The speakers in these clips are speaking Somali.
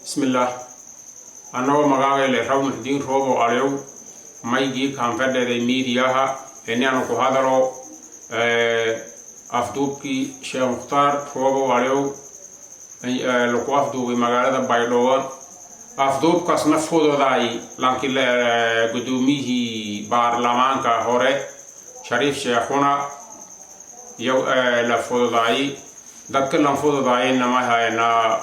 بسم الله أنا ومعاي لهم دين روبو عليو ما يجي كان فرد الميديا إني أنا كهذا أفدوكي شيخ مختار روبو عليو لو أفدو بمجال بايلوان أفدوك كسمة فودو داي لكن قدوميه برلمان كهورة شريف شيخنا يو لفودو داي دكتور لنفوذ داين نما هاي نا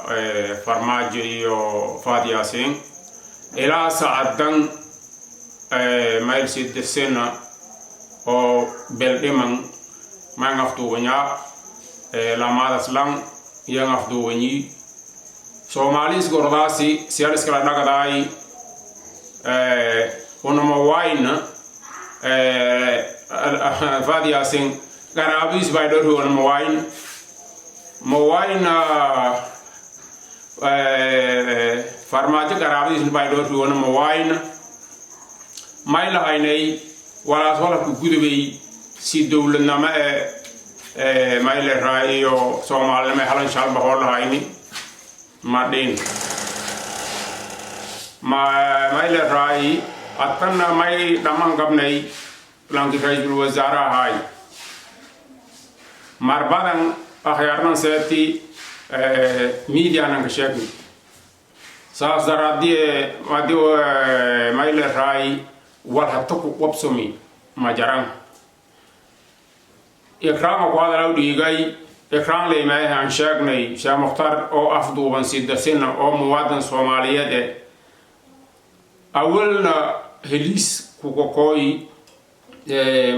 فرماجي أو فادي أسين إلى ساعدن ما يصير السنة أو بلدمان ما نفتو ونيا لما تسلم ينفتو وني سوماليس غرداسي سيارس كلا نقداي ونمواين فادي أسين كرابيس بايدور ونمواين مواين فرماجة كرابيس بايدور وانا مواين مايلا هايني ولا سولا كودبي سي دولنا ما مايلا رايو سومال ما حلن شال بحول هايني مادين ما مايلا راي أتنا ماي دمان قبني لانكي رئيس الوزراء هاي مربادن أخيرنا سيأتي ميديا نكشكني ساس درادي ماديو مايل راي والحتوك وبسمي مجرم إكرام قادر ديجاي إكرام لي ما عن شكني شا مختار أو أفضو بنسيد سنة أو موادن سومالية ده أولنا هليس كوكوي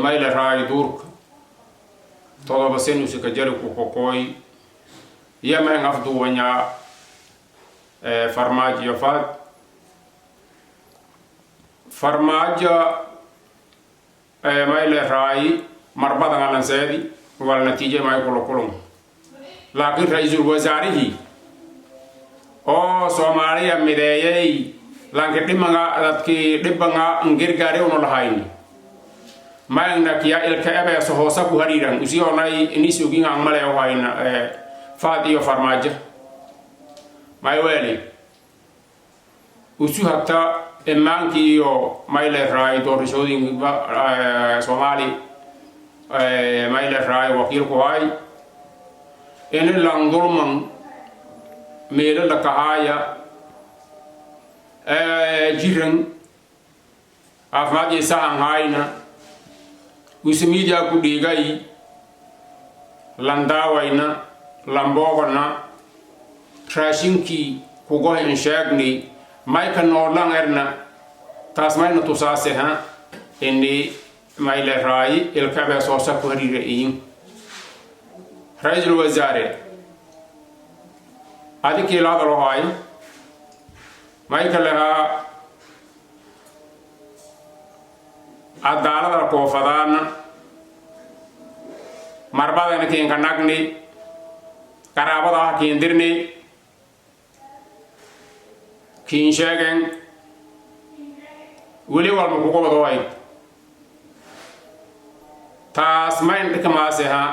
مايل راي دورك todo basenu se kajari ko kokoi yama ngafdu wanya farmaji yafat farmaja mayle rai marbada ngalan sedi wal natija may ko kolon lakin raisul wazarihi o Somalia midayay lanke dimanga atki dibanga ngirgare ono lahayni ما إنك يا الكأبة سهوسك هريران وزيو ناي نيسو جين عمله يوهاين فادي وفرماجة ما يوالي وشو حتى إمانك يو ما يله راي دور شودين سومالي ما يله راي وكيل كواي إن اللانغول من ميل لكهايا جيرن أفماجي سان هاينا wisi media ku digai landawaina lambogona trashinki ku go en shagni mai kan no lang erna tasmai no to sase ha indi mai le rai el kabe so sa ku harire yin raisul wazare adi ke la do hay mai kala adala ko fadana marbada ne ken kanagni karabada kindirni kin shegen wuli wal mo ko do way tasmain de kamase ha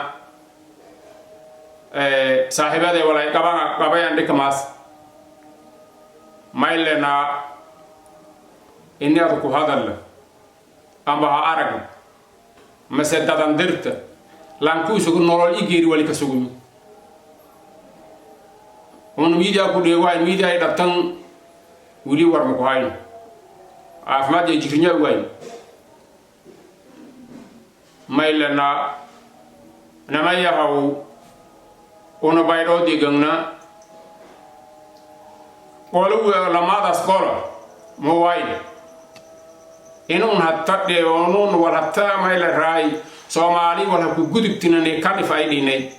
sahibade wala kabayan de kamas mailena inni adu ko hadalla amba arag masada dandirta lanku sugu norol igeri wali kasugumi on media ku de way media ida tan wuli war mo ko hay afma de jikrinya way mailena na maya hawo ono bayro de gangna kolu la mada skola mo way إنهم حتى يونون ولا حتى ما إلى الرأي سومالي ولا كجودك تناني كان فايديني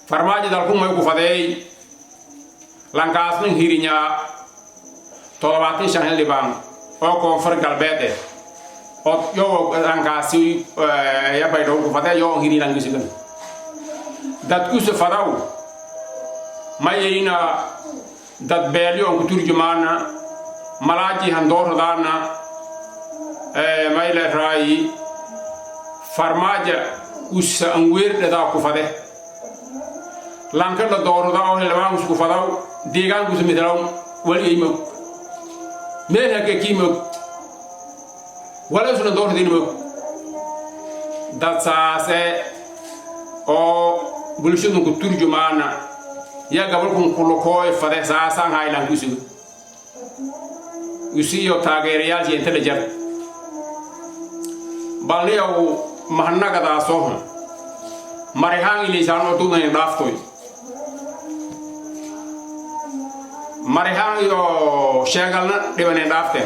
فرماجي دالكم ما يكون فداي لانكاسن هيرينيا طلباتي شهر لبان أو كونفر قلبته أو يو لانكاسي يا بايدو فداي يو هيري لانكسيكن داتكوس فداو ما يينا دات بيليو كتور جمانا ملاجي هندور دارنا مايل راي فرماجة وش أنوير لذا كفده لانكر لدور دا أو هلوان وش كفداو deegaan ku sumidalaw wali mo meena ke kimo wala suna door dinimo datsa se o bulshadu ku turjumana ya gabal kun kullo koy fade sa sang haylan kusu usi yo tagere yal je tele jar balne o mahanna gada so mari hang ili jano tu ne daftoy mari hang yo shegal na debane dafte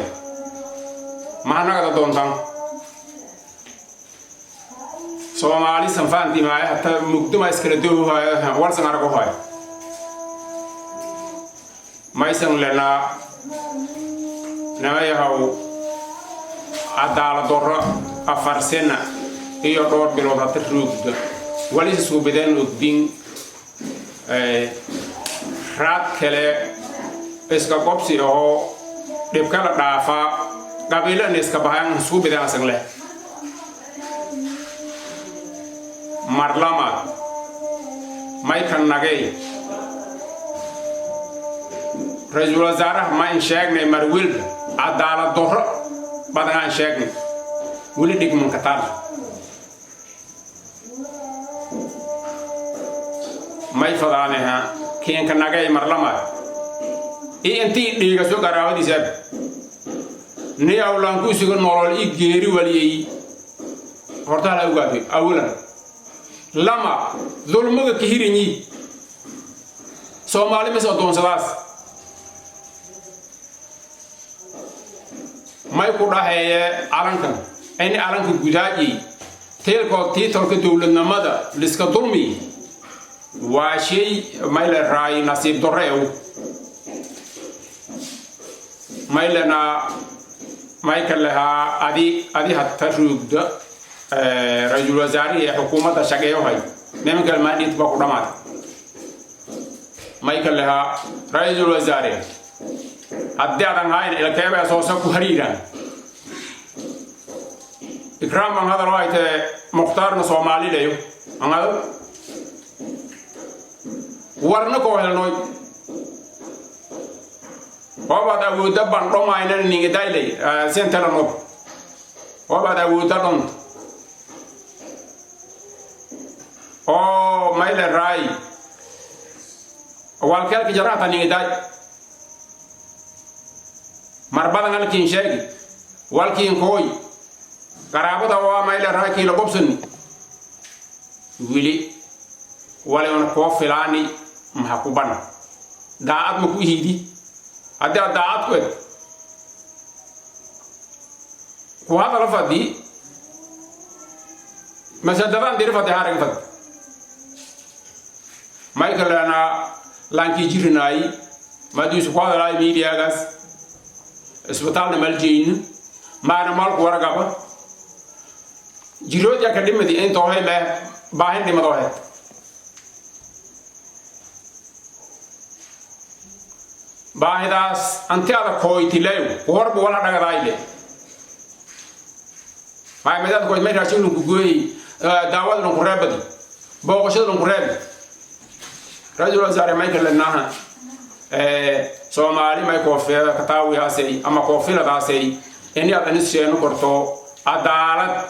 mahanna gada don tang Somali sanfanti ma hatta mukduma iskredu wal sangar ko hoy may sang lena na ya haw adala dorra afarsena iyo dor bilo ratrug wali su beden udin rat kele eska kopsi o de kala dafa gabila neska bahang su beden sangle marlama may kan nagay rajul wazara may sheegne marwil adala dorra badangan sheegne wuli dig mun katar may fadane ha kien kan nagay marlama e enti diga so garawa di seb ni awlan ku sigo norol i geri wali horta la ugabi awulan lama zulmuga kihirini Somali meso don salas may ko dahaye alankan eni alankan gudaji tel ko titol ko dawlad namada liska dulmi wa shay mayla ray nasib dorrew maylana maykalaha adi hatta rugda رجل وزاري حكومة شقيه هاي ممكن كلمة يتبقى قدامات ما يكلها رجل وزاري أدي عن هاي إلى كيف أسوسه كهريرا إكرام من هذا الوقت مختار نصومالي ليه أنغاد ورنكو هالنوي وبعد أقول دبان روما إنني نيجي سنترنوب وبعد أقول دبان oh mayle rai wal kel ki jarata ni daj marbada ngal kin shegi wal kin koy karabata wa mayle rai ki lo bobsuni wili wala on ko filani mahkuban daat mu ku hidi ada daat ko hada la fadi masadaran dir fadi harag fadi Michael ana lanki jirinai madu su kwada la media gas hospital na maljin mana mal ko waraga ba jiro ja kadime di en to hay me ba hen di mado hay ba hedas ante ada ko itilew war bo wala daga raide ay me da ko me ra chinu ku goyi dawal no ko rebadi bo ko shado no ko rebadi رجل وزاري ما يكلم لنا Somali ما يكوفي كتاوي هاسي أما كوفي لا هاسي إني أتنس شيء نكرتو عدالة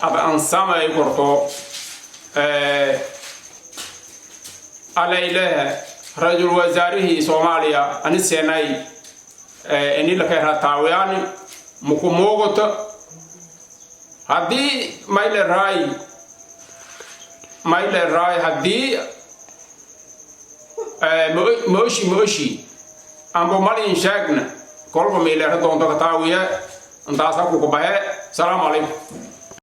أنسام يكرتو على رجل وزاري Somalia أنس شيء إني لك هتاوياني مكموغت هدي ما يل راي هدي موشي أمبو مالين شاكنا كل ما يلاه دون تكتاوية أنت أسألك كوباية السلام عليكم